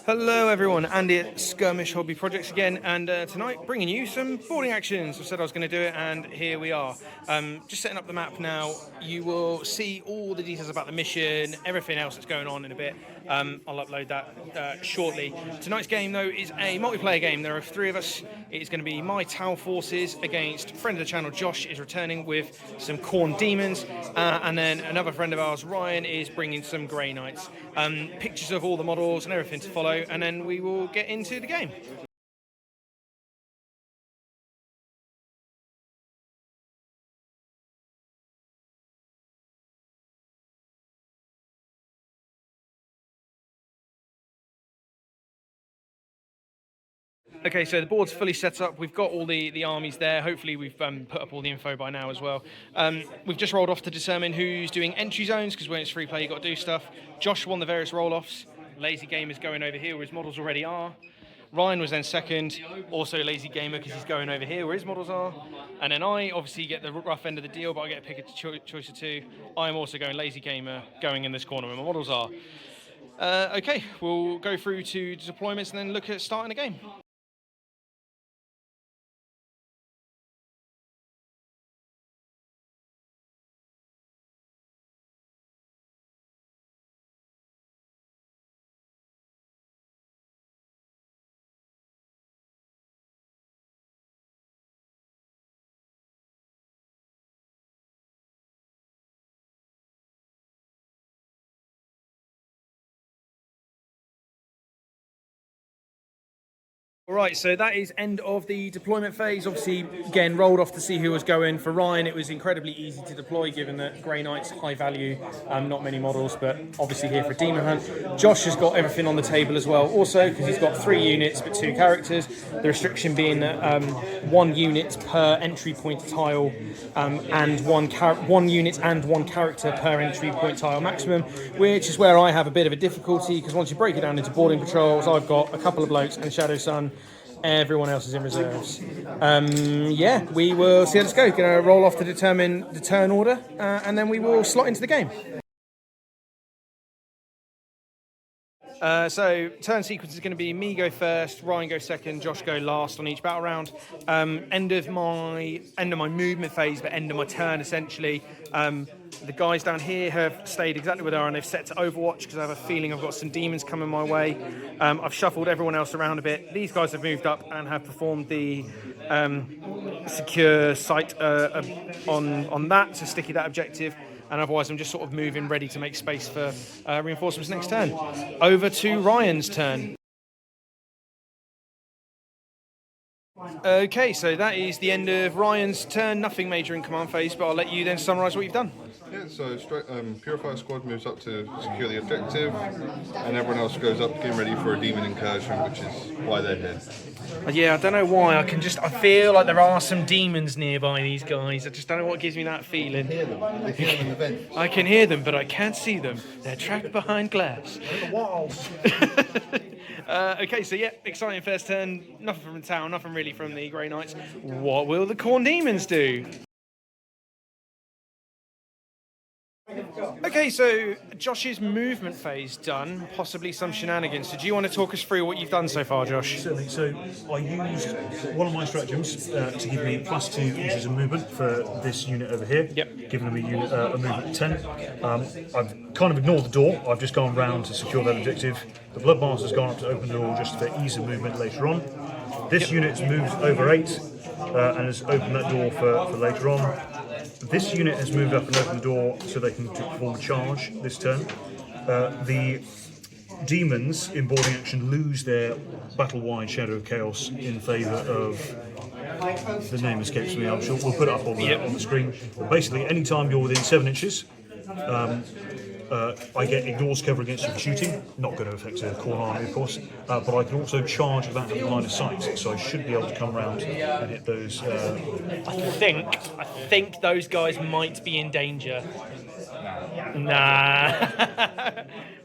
Hello everyone, Andy at Skirmish Hobby Projects again, and tonight bringing you some boarding actions. I said I was going to do it, and here we are. Just setting up the map now. You will see all the details about the mission, everything else that's going on in a bit. I'll upload that shortly. Tonight's game, though, is a multiplayer game. There are three of us. It's going to be my T'au forces against friend of the channel, Josh, is returning with some Khorne Demons, and then another friend of ours, Ryan, is bringing some Grey Knights. Pictures of all the models and everything to follow, and then we will get into the game. Okay, so the board's fully set up. We've got all the armies there. Hopefully we've put up all the info by now as well. We've just rolled off to determine who's doing entry zones, because when it's free play, you've got to do stuff. Josh won the various roll-offs. Lazy Gamer's going over here where his models already are. Ryan was then second, also Lazy Gamer, because he's going over here where his models are. And then I obviously get the rough end of the deal, but I get to pick a choice of two. I'm also going Lazy Gamer, going in this corner where my models are. Okay, we'll go through to deployments and then look at starting the game. Right, so that is end of the deployment phase. Obviously, again, rolled off to see who was going. For Ryan, it was incredibly easy to deploy, given that Grey Knight's high value, not many models, but obviously here for Demon Hunt. Josh has got everything on the table as well, also, because he's got 3 units but 2 characters. The restriction being that 1 unit per entry point tile, and 1 unit and 1 character per entry point tile maximum, which is where I have a bit of a difficulty, because once you break it down into boarding patrols, I've got a couple of blokes and Shadow Sun. Everyone else is in reserves. Yeah, we will see how this goes. Going to roll off to determine the turn order, and then we will slot into the game. So turn sequence is going to be me go first, Ryan go second, Josh go last on each battle round. End of my movement phase, but end of my turn essentially. The guys down here have stayed exactly where they are, and they've set to Overwatch because I have a feeling I've got some demons coming my way. I've shuffled everyone else around a bit. These guys have moved up and have performed the secure site on that, so sticky that objective. And otherwise I'm just sort of moving, ready to make space for reinforcements next turn. Over to Ryan's turn. Okay, so that is the end of Ryan's turn. Nothing major in command phase, but I'll let you then summarise what you've done. Yeah, so Purifier Squad moves up to secure the objective, and everyone else goes up getting ready for a demon incursion, which is why they're here. Yeah, I don't know why. I feel like there are some demons nearby these guys. I just don't know what gives me that feeling. Hear them. They hear them in the vent. I can hear them, but I can't see them. They're trapped behind glass. Okay, so yeah, exciting first turn. Nothing from the town, nothing really from the Grey Knights. What will the Khorne Demons do? Okay, so Josh's movement phase done, possibly some shenanigans. So do you want to talk us through what you've done so far, Josh? Certainly. So I used one of my stratagems to give me +2 inches of movement for this unit over here. Yep. Giving them a movement of 10. I've kind of ignored the door. I've just gone round to secure that objective. The Bloodmaster's gone up to open the door just for ease of movement later on. This unit's moved over 8 and has opened that door for later on. This unit has moved up and opened the door so they can perform a charge this turn. The demons in boarding action lose their battle-wide Shadow of Chaos in favour of... The name escapes me, I'm sure. We'll put it up on the screen. But basically, any time you're within 7 inches, I get ignores cover against you for shooting. Not going to affect a Khorne army, of course, but I can also charge that at line of sight, so I should be able to come around and hit those. I think those guys might be in danger. Nah.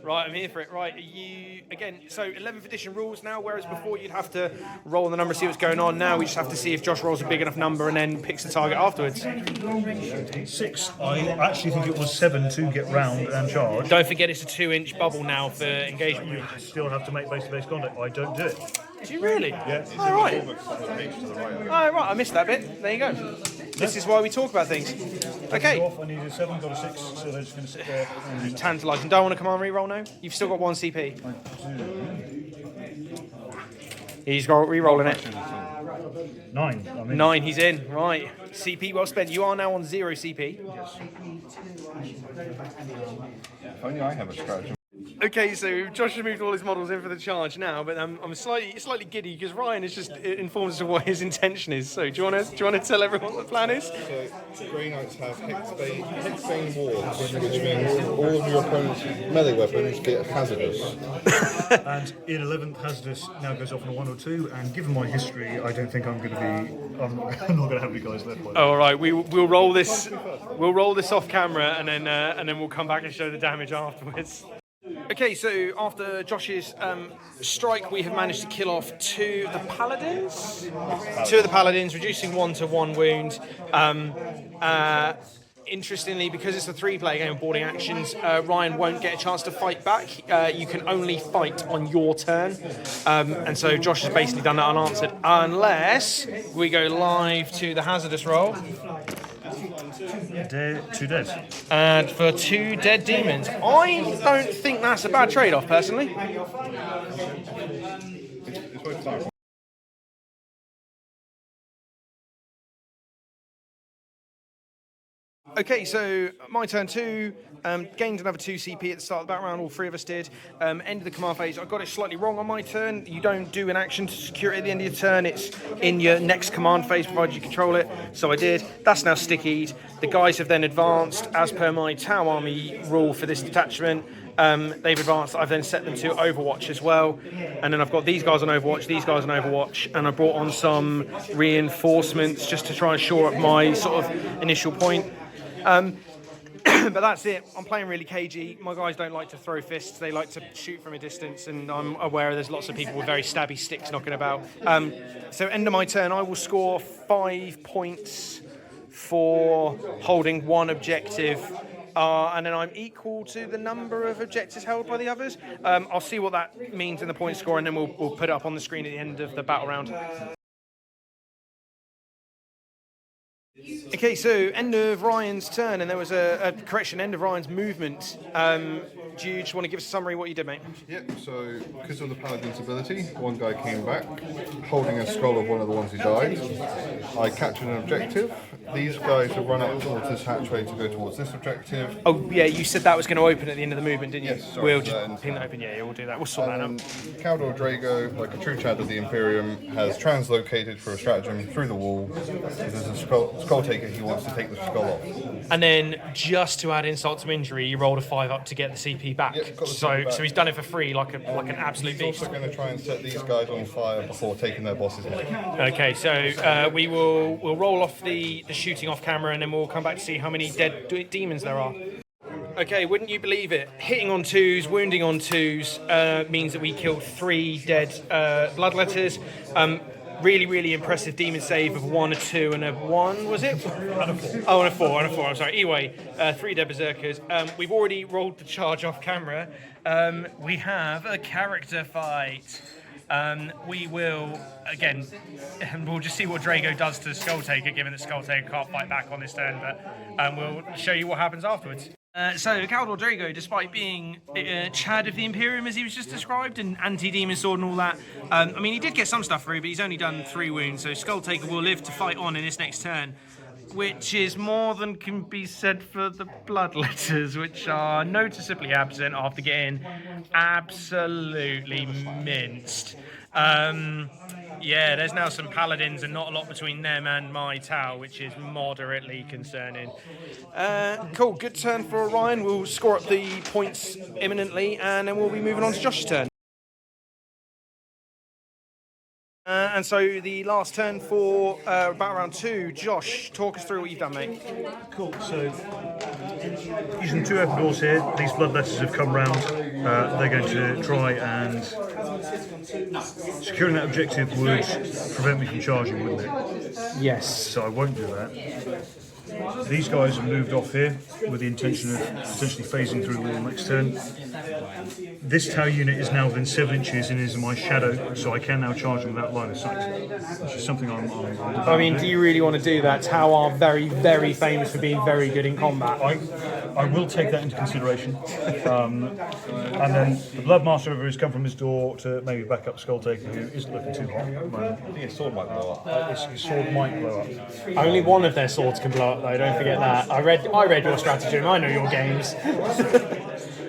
Right, I'm here for it. Right, you again. So 11th edition rules now, whereas before you'd have to roll the number, see what's going on. Now we just have to see if Josh rolls a big enough number and then picks the target afterwards. 6. I actually think it was 7 to get round and charge. Don't forget it's a 2-inch bubble now for engagement. You still have to make base-to-base contact. I don't do it. Do you really? Yeah. Oh, right. Oh, right, I missed that bit. There you go. This is why we talk about things. Okay. I needed a 7, got a 6, so they're just going to sit there. Tantalising. Don't want to command re-roll now? You've still got 1 CP. He's re-rolling it. 9. I mean, 9, he's in. Right. CP well spent. You are now on 0 CP. Yes. If only I have a strategy. Okay, so Josh has moved all his models in for the charge now, but I'm slightly giddy because Ryan has just informed us of what his intention is. So do you want to tell everyone what the plan is? So Grey Knights have Hexbane wards, which means all of your opponent's melee weapons get hazardous. And in 11th, hazardous now goes off on a 1 or 2. And given my history, I don't think I'm going to be. I'm not going to have any guys left. All right, we'll roll this. We'll roll this off camera, and then we'll come back and show the damage afterwards. Okay, so after Josh's strike, we have managed to kill off 2 of the paladins. 2 of the paladins, reducing 1 to 1 wound. Interestingly, because it's a 3-player game of boarding actions, Ryan won't get a chance to fight back. You can only fight on your turn. And so Josh has basically done that unanswered, unless we go live to the hazardous roll. 2 dead. And for 2 dead demons. I don't think that's a bad trade-off, personally. It's worth time. Okay, so my turn 2. Gained another 2 CP at the start of the battle round, all 3 of us did. End of the command phase, I got it slightly wrong on my turn. You don't do an action to secure it at the end of your turn, it's in your next command phase, provided you control it. So I did. That's now stickied. The guys have then advanced, as per my Tau Army rule for this detachment. They've advanced, I've then set them to Overwatch as well. And then I've got these guys on Overwatch, these guys on Overwatch, and I brought on some reinforcements just to try and shore up my sort of initial point. But that's it. I'm playing really cagey. My guys don't like to throw fists. They like to shoot from a distance, and I'm aware there's lots of people with very stabby sticks knocking about. So end of my turn, I will score 5 points for holding 1 objective. And then I'm equal to the number of objectives held by the others. I'll see what that means in the point score, and then we'll put it up on the screen at the end of the battle round. Okay, so end of Ryan's turn, and there was a correction, end of Ryan's movement. Do you just want to give us a summary of what you did, mate? Yep, so because of the Paladin's ability, 1 guy came back holding a skull of one of the ones who died. I captured an objective. These guys have run up towards this hatchway to go towards this objective. Oh, yeah, you said that was going to open at the end of the movement, didn't you? Yes, sorry, we'll just pin that open, yeah, we'll do that. We'll sort that out. Caldor Drago, like a true Chad of the Imperium, has translocated for a stratagem through the wall. There's a skull taker, he wants to take the skull off. And then, just to add insult to injury, you rolled a 5 up to get the CP back. Yep, got the so CP back. So he's done it for free, like an absolute He's beast. also going to try and set these guys on fire before taking their boss's head. Okay, so we'll roll off the shooting off camera, and then we'll come back to see how many dead demons there are. Okay, wouldn't you believe it? Hitting on 2s, wounding on 2s means that we killed 3 dead bloodletters. Really, really impressive demon save of 1, a 2, and a 1, was it? And a 4. Oh, and a 4, I'm sorry. Anyway, 3 dead berserkers. We've already rolled the charge off camera. We have a character fight. We will, again, we'll just see what Drago does to Skulltaker, given that Skulltaker can't fight back on this turn, but we'll show you what happens afterwards. So, Khorne Daemon, despite being Chad of the Imperium, as he was just described, and anti-demon sword and all that, I mean, he did get some stuff through, but he's only done 3 wounds, so Skulltaker will live to fight on in his next turn, which is more than can be said for the Bloodletters, which are noticeably absent after getting absolutely minced. Yeah, there's now some paladins and not a lot between them and my Tau, which is moderately concerning. Cool, good turn for Orion. We'll score up the points imminently, and then we'll be moving on to Josh's turn. And so the last turn for battle round 2, Josh, talk us through what you've done, mate. Cool. So, using 2 open doors here, these bloodletters have come round. They're going to try and securing that objective would prevent me from charging, wouldn't it? Yes. So I won't do that. These guys have moved off here with the intention of potentially phasing through the wall next turn. This tower unit is now within 7 inches and is in my shadow, so I can now charge them without line of sight, which is something I'm I mean, do you really want to do that? Tau are very, very famous for being very good in combat. I will take that into consideration. And then the Bloodmaster over has come from his door to maybe back up Skulltaker, who isn't looking too hot at the moment. I think his sword might blow up. His sword might blow up. Only one of their swords can blow up, though. Don't forget that. I read your stratagem. I know your games.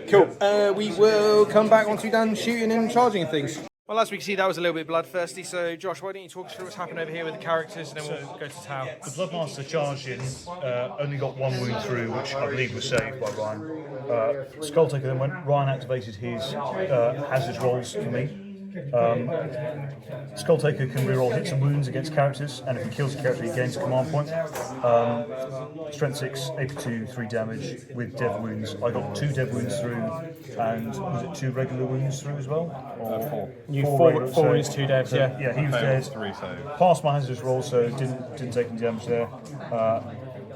Cool. We will come back once we've done shooting and charging and things. Well, as we can see, that was a little bit bloodthirsty. So, Josh, why don't you talk us through what's happened over here with the characters, and then we'll go to Tau. The Bloodmaster charged in, only got 1 wound through, which I believe was saved by Ryan. Skulltaker then went. Ryan activated his hazard rolls for me. Skulltaker can reroll hits and wounds against characters, and if he kills a character, he gains a command point. Strength 6, AP 2, 3 damage with dev wounds. I got 2 dev wounds through, and was it 2 regular wounds through as well? Or 4. You four four wounds, 2 devs, yeah. Yeah, he was dead. 3 saves. Passed my hazardous roll, so didn't take any damage there.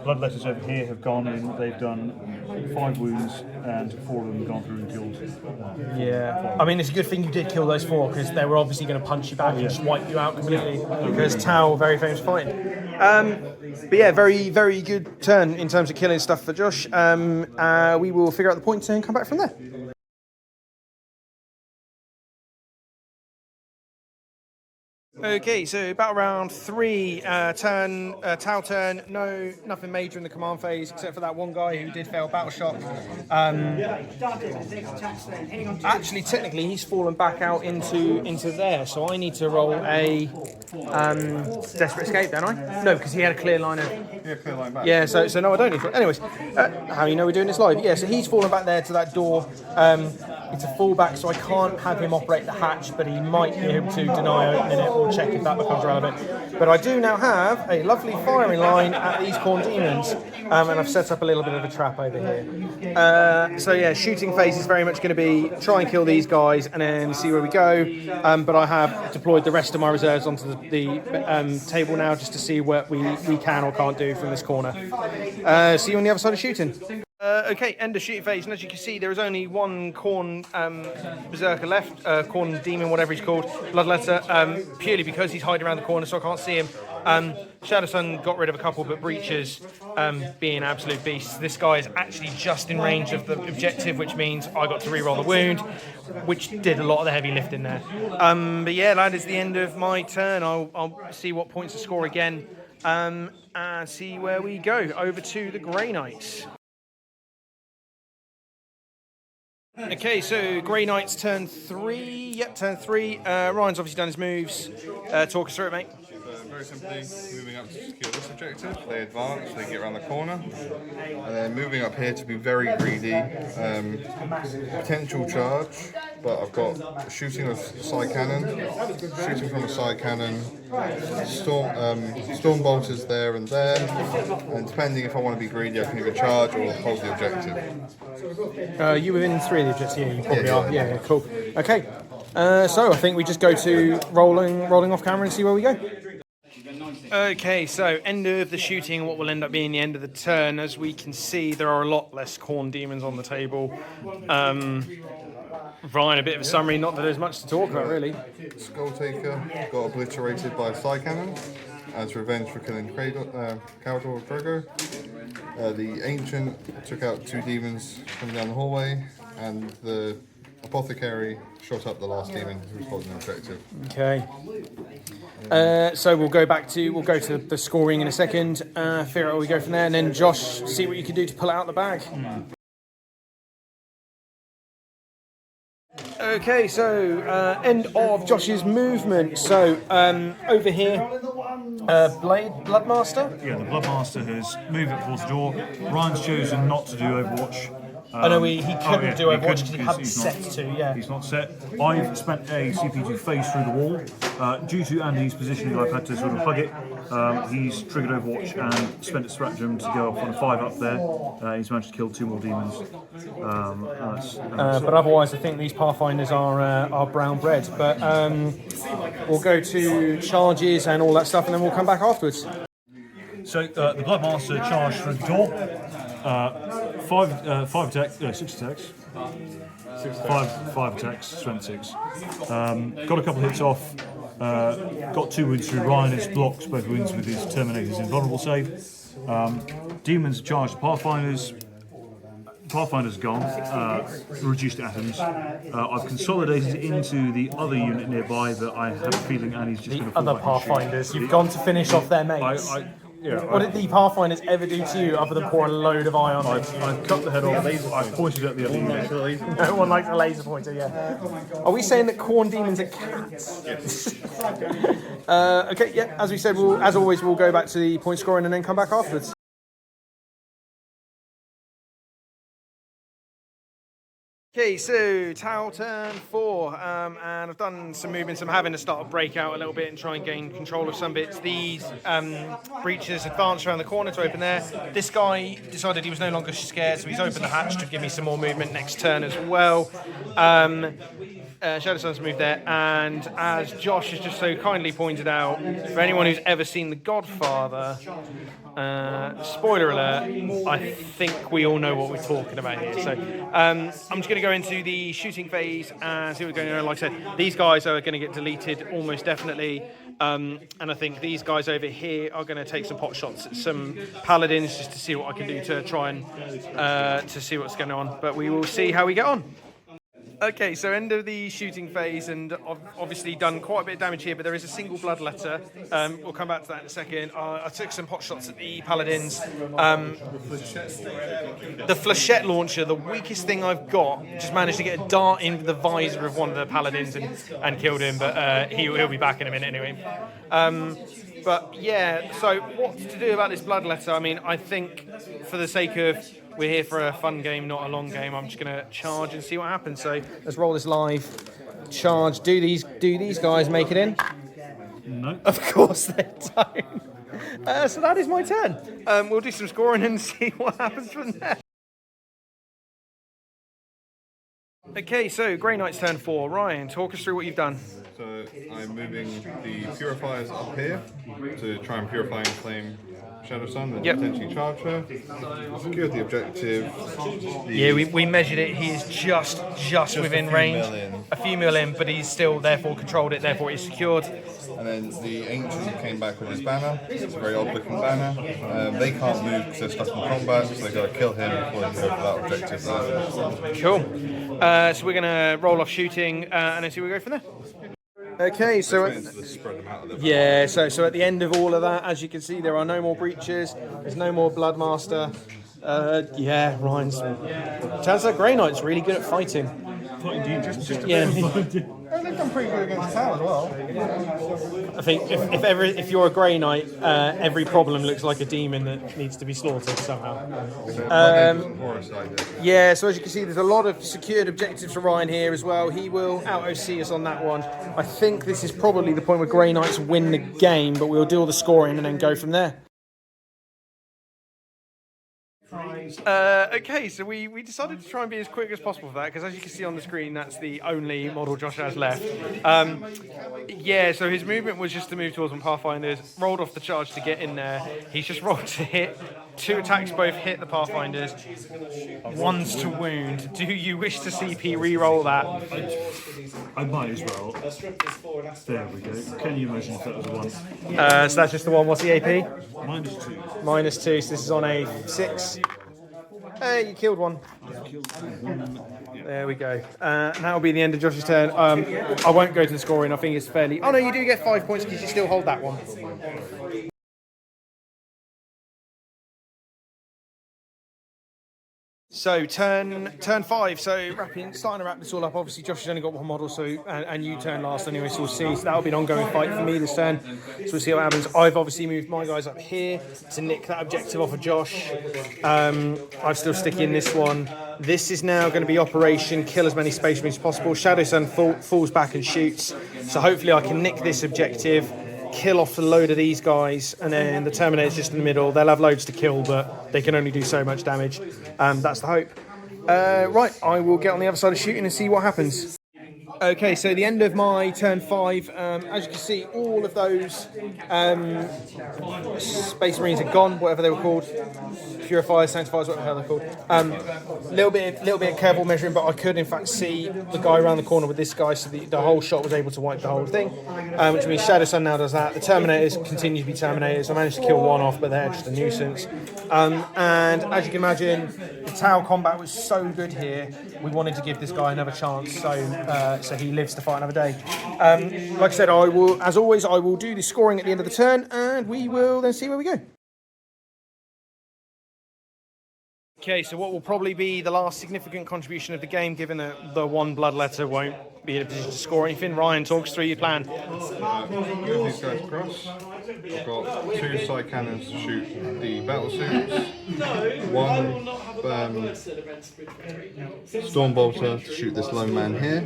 Bloodletters over here have gone in. They've done 5 wounds, and 4 of them have gone through and killed. Yeah. I mean, it's a good thing you did kill those 4, because they were obviously going to punch you back and just wipe you out completely. Because Tau, very famous fighting. But yeah, very, very good turn in terms of killing stuff for Josh. We will figure out the points and come back from there. Okay, so battle round 3, Tau turn, nothing major in the command phase except for that one guy who did fail battle shock. Actually, technically, he's fallen back out into there, so I need to roll a desperate escape, don't I? No, because he had a clear line of... Yeah, clear line back. Yeah, so no, I don't need to. Anyways, how do you know we're doing this live? Yeah, so he's fallen back there to that door. It's a fallback, so I can't have him operate the hatch, but he might be able to deny opening it or check if that becomes relevant. But I do now have a lovely firing line at these Khorne Demons, and I've set up a little bit of a trap over here. So yeah, shooting phase is very much going to be try and kill these guys and then see where we go. But I have deployed the rest of my reserves onto the table now just to see what we can or can't do from this corner. See you on the other side of shooting. Okay, end of shooting phase, and as you can see, there is only one Khorne Berserker left, Khorne Daemon, whatever he's called, Bloodletter, purely because he's hiding around the corner, so I can't see him. Shadow Sun got rid of a couple, but Breaches, being absolute beasts. This guy is actually just in range of the objective, which means I got to reroll the wound, which did a lot of the heavy lifting there. But yeah, that is the end of my turn. I'll see what points to score again, and see where we go. Over to the Grey Knights. Okay, so Grey Knights turn 3. Yep, turn 3. Ryan's obviously done his moves. Talk us through it, mate. Very simply, moving up to secure this objective, they advance, they get around the corner, and then moving up here to be very greedy. Potential charge, but I've got shooting of side cannon, shooting from a side cannon, storm bolters there, and depending if I want to be greedy, I can either charge or hold the objective. You within 3 of the objectives? Yeah, you probably are. Yeah, cool. Okay, so I think we just go to rolling off camera and see where we go. Okay, so end of the shooting, what will end up being the end of the turn. As we can see, there are a lot less Khorne Demons on the table. Ryan, a bit of a summary, not that there's much to talk about, really. Skulltaker got obliterated by a side cannon as revenge for killing Caldor Drogo. The Ancient took out 2 demons coming down the hallway, and the Apothecary shot up the last demon who was holding the objective. Okay. So we'll go to the scoring in a second, figure out where we go from there, and then Josh, see what you can do to pull it out the bag. Okay, so end of Josh's movement. So over here, Bloodmaster. Yeah, the Bloodmaster has moved up towards the door. Ryan's chosen not to do Overwatch. I know he couldn't do Overwatch because he hadn't he's set not, to, yeah. He's not set. I've spent a CP2 phase through the wall. Due to Andy's positioning, I've had to sort of hug it. He's triggered Overwatch and spent a stratagem to go up on a 5 up there. He's managed to kill 2 more demons. But otherwise, I think these Pathfinders are brown bread. But we'll go to charges and all that stuff, and then we'll come back afterwards. So the Bloodmaster charged through the door. 5 attacks, 6 attacks. 5 attacks, strength 6. Got a couple of hits off. Got 2 wounds through Ryan. It's blocked both wounds with his Terminator's invulnerable save. Demons charged the Pathfinders. Pathfinder's gone, reduced to atoms. I've consolidated into the other unit nearby, but I have a feeling Annie's just going to fall Other back and shoot. Pathfinders, you've gone to finish off their mates. What did the Pathfinders ever do to you other than pour a load of iron? I've cut the head off, I've pointed at the other unit. No one likes a laser pointer, yeah. Are we saying that Khorne Demons are cats? Yes. Okay, yeah, as we said, as always, we'll go back to the point scoring and then come back afterwards. Okay, so T'au turn 4, and I've done some movements. I'm having to start a breakout a little bit and try and gain control of some bits. These breaches advanced around the corner to open there. This guy decided he was no longer scared, so he's opened the hatch to give me some more movement next turn as well. Shadow Sun's moved there, and as Josh has just so kindly pointed out, for anyone who's ever seen The Godfather, spoiler alert, I think we all know what we're talking about here. So I'm just going to go into the shooting phase and see what's going on. Like I said, these guys are going to get deleted almost definitely, and I think these guys over here are going to take some pot shots at some paladins just to see what I can do to try and to see what's going on. But we will see how we get on. Okay, so end of the shooting phase, and obviously done quite a bit of damage here, but there is a single bloodletter. We'll come back to that in a second. I took some pot shots at the paladins. The flechette launcher, the weakest thing I've got, just managed to get a dart into the visor of one of the paladins and killed him, but he'll be back in a minute anyway. But yeah, so what to do about this bloodletter? I mean, I think for the sake of we're here for a fun game, not a long game, I'm just going to charge and see what happens. So let's roll this live. Charge. Do these guys make it in? No. Of course they don't. So that is my turn. We'll do some scoring and see what happens from there. Okay, so Grey Knight's turn 4. Ryan, talk us through what you've done. So I'm moving the purifiers up here to try and purify and claim Shadow Sun and potentially charge her. Secure the objective. Yeah, we measured it. He is just within range. A few mil in, but he's still therefore controlled it, therefore he's secured. And then the Ancient came back with his banner. It's a very odd looking banner. They can't move because they're stuck in combat, so they got to kill him before they can go for that objective. Cool. So we're going to roll off shooting and then see where we go from there. Okay, so yeah, so at the end of all of that, as you can see, there are no more breaches. There's no more Bloodmaster. Yeah, Ryan's. Turns out Grey Knight's really good at fighting. Yeah. They've done pretty good against Tau as well. I think if you're a Grey Knight, every problem looks like a demon that needs to be slaughtered somehow. Yeah, so as you can see, there's a lot of secured objectives for Ryan here as well. He will out-OC us on that one. I think this is probably the point where Grey Knights win the game, but we'll do all the scoring and then go from there. Okay, so we decided to try and be as quick as possible for that, because as you can see on the screen, that's the only model Josh has left. Yeah, so his movement was just to move towards one Pathfinders, rolled off the charge to get in there. He's just rolled to hit. 2 attacks both hit the Pathfinders. 1's to wound. Do you wish to CP re-roll that? I might as well. There we go. Can you imagine if that was a 1? So that's just the one. What's the AP? -2. -2, so this is on a 6. Hey, you killed one. There we go. That'll be the end of Josh's turn. I won't go to the scoring. I think it's fairly... Oh, no, you do get 5 points because you still hold that one. So turn 5. So starting to wrap this all up. Obviously, Josh has only got one model, so and you turn last anyway. So we'll see. So that'll be an ongoing fight for me this turn. So we'll see what happens. I've obviously moved my guys up here to nick that objective off of Josh. I'm still sticking this one. This is now going to be Operation Kill as many Space Marines as possible. Shadow Sun falls back and shoots. So hopefully I can nick this objective, kill off a load of these guys, and then the Terminator's just in the middle. They'll have loads to kill, but they can only do so much damage. That's the hope. Right, I will get on the other side of shooting and see what happens. Okay, so the end of my turn 5, as you can see, all of those Space Marines are gone, whatever they were called. Purifiers, Sanctifiers, whatever the hell they're called. Little bit of careful measuring, but I could in fact see the guy around the corner with this guy, so the whole shot was able to wipe the whole thing, which means Shadow Sun now does that. The Terminators continue to be Terminators. I managed to kill one off, but they're just a nuisance. And as you can imagine, the T'au combat was so good here, we wanted to give this guy another chance, so he lives to fight another day. Like I said, I will, as always, I will do the scoring at the end of the turn, and we will then see where we go. Okay, so what will probably be the last significant contribution of the game, given that the one bloodletter won't be in a position to score anything. Ryan, talk us through your plan. Move these guys across. I've got 2 side cannons to shoot the battle suits, 1 storm bolter to shoot this lone man here,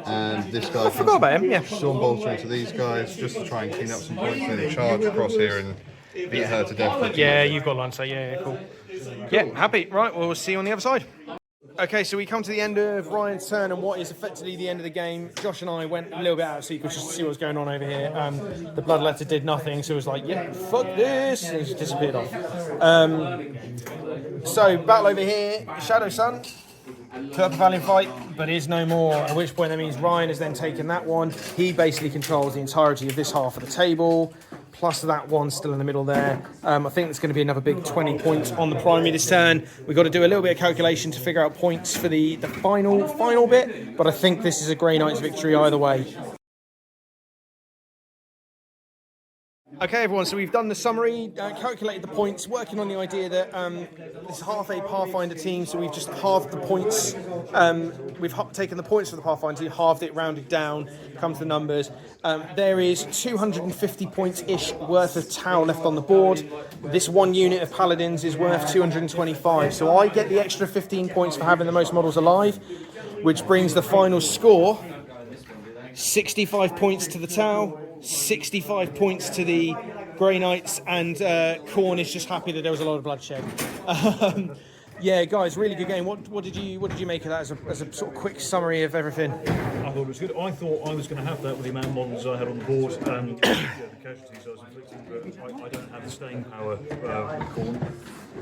and this guy. I forgot about him. Yeah. Storm bolter into these guys just to try and clean up some points, and then charge across here and beat her to death. Yeah, you've got Lancer. Yeah, cool. Yeah, happy. Right, well, we'll see you on the other side. Okay, so we come to the end of Ryan's turn and what is effectively the end of the game. Josh and I went a little bit out of sequence just to see what's going on over here. The bloodletter did nothing, so it was like, yeah, fuck this, and it just disappeared off. So, battle over here, Shadow Sun. Put up a valiant fight, but is no more, at which point that means Ryan has then taken that one. He basically controls the entirety of this half of the table, plus that one still in the middle there. I think there's going to be another big 20 points on the primary this turn. We've got to do a little bit of calculation to figure out points for the final bit, but I think this is a Grey Knights victory either way. Okay, everyone, so we've done the summary, calculated the points, working on the idea that this is half a Pathfinder team, so we've just halved the points. We've taken the points for the Pathfinder team, halved it, rounded down, come to the numbers. There is 250 points-ish worth of T'au left on the board. This one unit of Paladins is worth 225, so I get the extra 15 points for having the most models alive, which brings the final score 65 points to the T'au, 65 points to the Grey Knights, and Khorne is just happy that there was a lot of bloodshed. Yeah, guys, really good game. What did you make of that as a sort of quick summary of everything? I thought it was good. I thought I was going to have that with the amount of models I had on the board and the casualties I was inflicting, but I don't have the staying power with Khorne.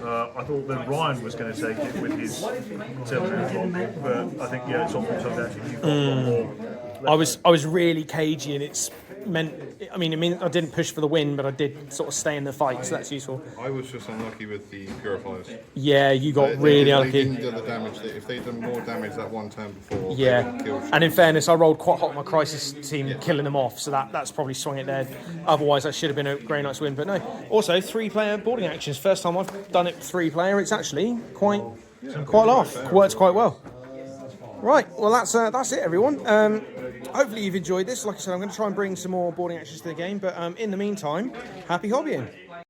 I thought that Ryan was going to take it with his 7 but I think it's on actually you've got a lot more. I was really cagey, and it's meant. I mean, I didn't push for the win, but I did sort of stay in the fight, so that's useful. I was just unlucky with the purifiers. Yeah, you got really unlucky. They didn't do the damage. If they'd done more damage that one turn before, yeah. And in fairness, I rolled quite hot on my crisis team, killing them off, so that's probably swung it there. Otherwise, that should have been a Grey Knights win, but no. Also, 3-player boarding actions. First time I've done it 3-player. It's actually quite off. Works quite well. Right, well that's it, everyone. Hopefully you've enjoyed this. Like I said, I'm going to try and bring some more boarding actions to the game, but in the meantime, happy hobbying.